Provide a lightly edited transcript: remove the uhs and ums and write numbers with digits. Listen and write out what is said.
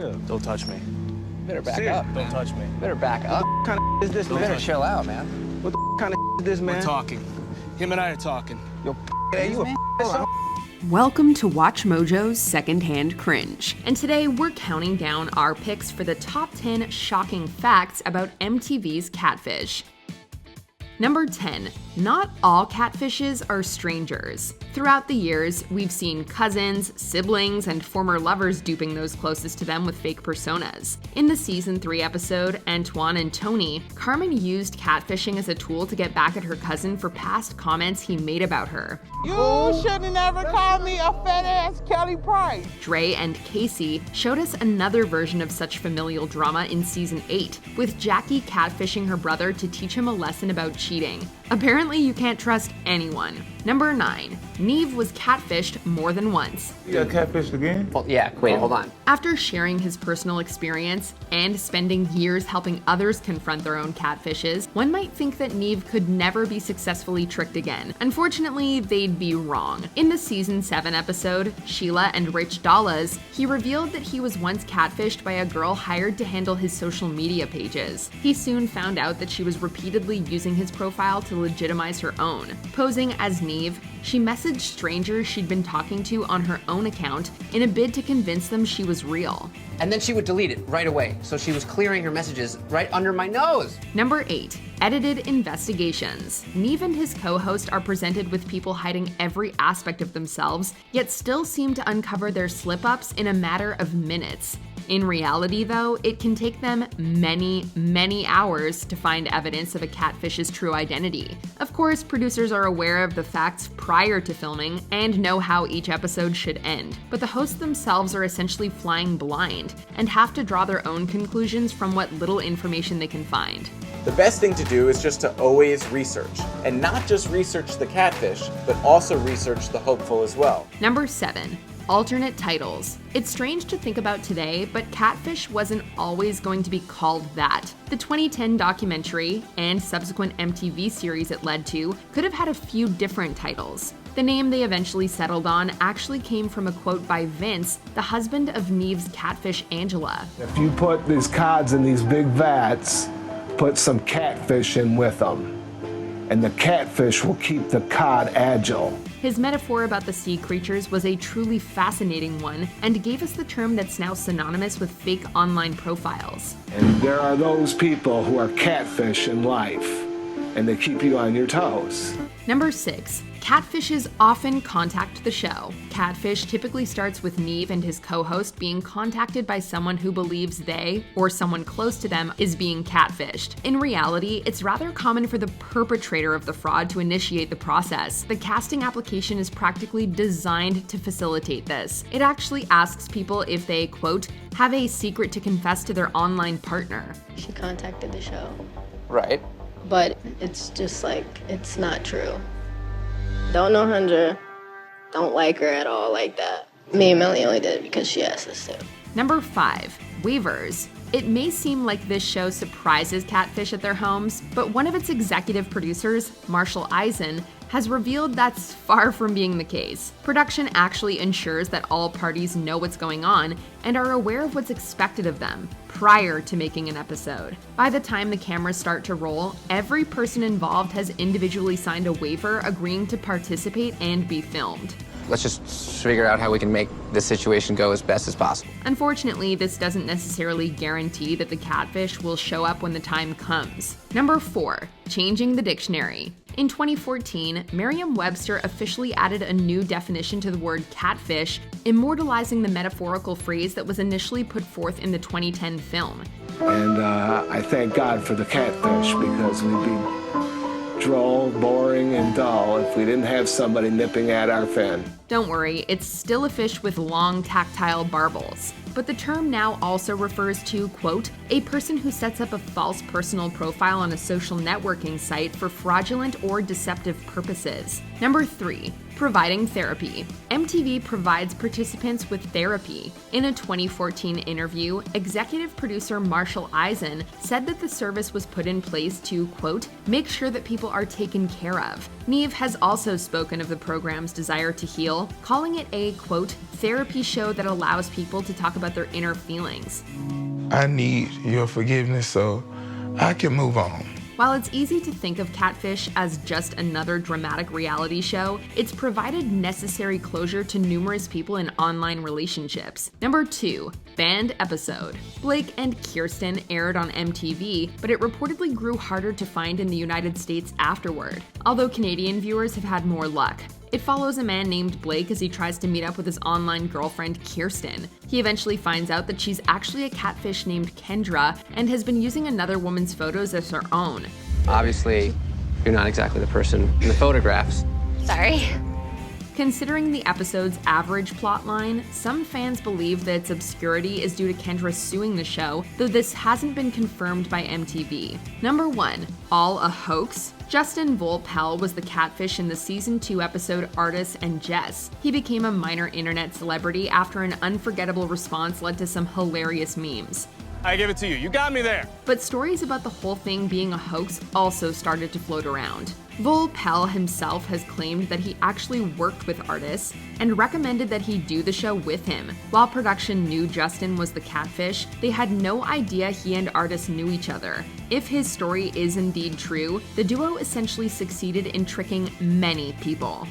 Yeah. Don't touch me. Better back up. Don't touch me. Better back up. What kind of is this, You man? better chill out, man. What the kind of is this, man? We're talking. Him and I are talking. Yo, hey, you a Welcome to Watch Mojo's Secondhand Cringe, and today we're counting down our picks for the top 10 shocking facts about MTV's Catfish. Number 10. Not all catfishes are strangers. Throughout the years, we've seen cousins, siblings, and former lovers duping those closest to them with fake personas. In the Season 3 episode, Antoine and Tony, Carmen used catfishing as a tool to get back at her cousin for past comments he made about her. You shouldn't have never called me a fat-ass Kelly Price. Dre and Casey showed us another version of such familial drama in Season 8, with Jackie catfishing her brother to teach him a lesson about cheating. Apparently, you can't trust anyone. Number 9. Neeve was catfished more than once. You got catfished again? Well, yeah, wait, hold on. After sharing his personal experience and spending years helping others confront their own catfishes, one might think that Neeve could never be successfully tricked again. Unfortunately, they'd be wrong. In the Season 7 episode, Sheila and Rich Dollaz, he revealed that he was once catfished by a girl hired to handle his social media pages. He soon found out that she was repeatedly using his profile to legitimize her own. Posing as Neeve, she messaged strangers she'd been talking to on her own account in a bid to convince them she was real. And then she would delete it right away, so she was clearing her messages right under my nose. Number 8. Edited investigations. Neeve and his co-host are presented with people hiding every aspect of themselves, yet still seem to uncover their slip-ups in a matter of minutes. In reality, though, it can take them many hours to find evidence of a catfish's true identity. Of course, producers are aware of the facts prior to filming and know how each episode should end, but the hosts themselves are essentially flying blind and have to draw their own conclusions from what little information they can find. The best thing to do is just to always research, and not just research the catfish, but also research the hopeful as well. Number 7. Alternate titles. It's strange to think about today, but Catfish wasn't always going to be called that. The 2010 documentary, and subsequent MTV series it led to, could have had a few different titles. The name they eventually settled on actually came from a quote by Vince, the husband of Neve's catfish Angela. If you put these cods in these big vats, put some catfish in with them, and the catfish will keep the cod agile. His metaphor about the sea creatures was a truly fascinating one and gave us the term that's now synonymous with fake online profiles. And there are those people who are catfish in life, and they keep you on your toes. Number 6. Catfishes often contact the show. Catfish typically starts with Neeve and his co-host being contacted by someone who believes they, or someone close to them, is being catfished. In reality, it's rather common for the perpetrator of the fraud to initiate the process. The casting application is practically designed to facilitate this. It actually asks people if they, quote, have a secret to confess to their online partner. She contacted the show. Right. But it's just like, it's not true. Don't know Hundra. Don't like her at all like that. Me and Melly only did it because she asked us to. Number 5. Waivers. It may seem like this show surprises Catfish at their homes, but one of its executive producers, Marshall Eisen, has revealed that's far from being the case. Production actually ensures that all parties know what's going on and are aware of what's expected of them prior to making an episode. By the time the cameras start to roll, every person involved has individually signed a waiver agreeing to participate and be filmed. Let's just figure out how we can make this situation go as best as possible. Unfortunately, this doesn't necessarily guarantee that the catfish will show up when the time comes. Number 4. Changing the dictionary. In 2014, Merriam-Webster officially added a new definition to the word catfish, immortalizing the metaphorical phrase that was initially put forth in the 2010 film. And I thank God for the catfish, because we'd be droll, boring, and dull if we didn't have somebody nipping at our fin. Don't worry, it's still a fish with long, tactile barbels. But the term now also refers to, quote, a person who sets up a false personal profile on a social networking site for fraudulent or deceptive purposes. Number 3. Providing therapy. MTV provides participants with therapy. In a 2014 interview, executive producer Marshall Eisen said that the service was put in place to, quote, make sure that people are taken care of. Neeve has also spoken of the program's desire to heal, calling it a, quote, therapy show that allows people to talk about their inner feelings. I need your forgiveness so I can move on. While it's easy to think of Catfish as just another dramatic reality show, it's provided necessary closure to numerous people in online relationships. Number 2. Banned episode. Blake and Kirsten aired on MTV, but it reportedly grew harder to find in the United States afterward, although Canadian viewers have had more luck. It follows a man named Blake as he tries to meet up with his online girlfriend, Kirsten. He eventually finds out that she's actually a catfish named Kendra and has been using another woman's photos as her own. Obviously, you're not exactly the person in the photographs. Sorry. Considering the episode's average plotline, some fans believe that its obscurity is due to Kendra suing the show, though this hasn't been confirmed by MTV. Number 1. All a hoax? Justin Volpel was the catfish in the Season 2 episode Artis and Jess. He became a minor internet celebrity after an unforgettable response led to some hilarious memes. I give it to you. You got me there. But stories about the whole thing being a hoax also started to float around. Volpel himself has claimed that he actually worked with Artis and recommended that he do the show with him. While production knew Justin was the catfish, they had no idea he and Artis knew each other. If his story is indeed true, the duo essentially succeeded in tricking many people.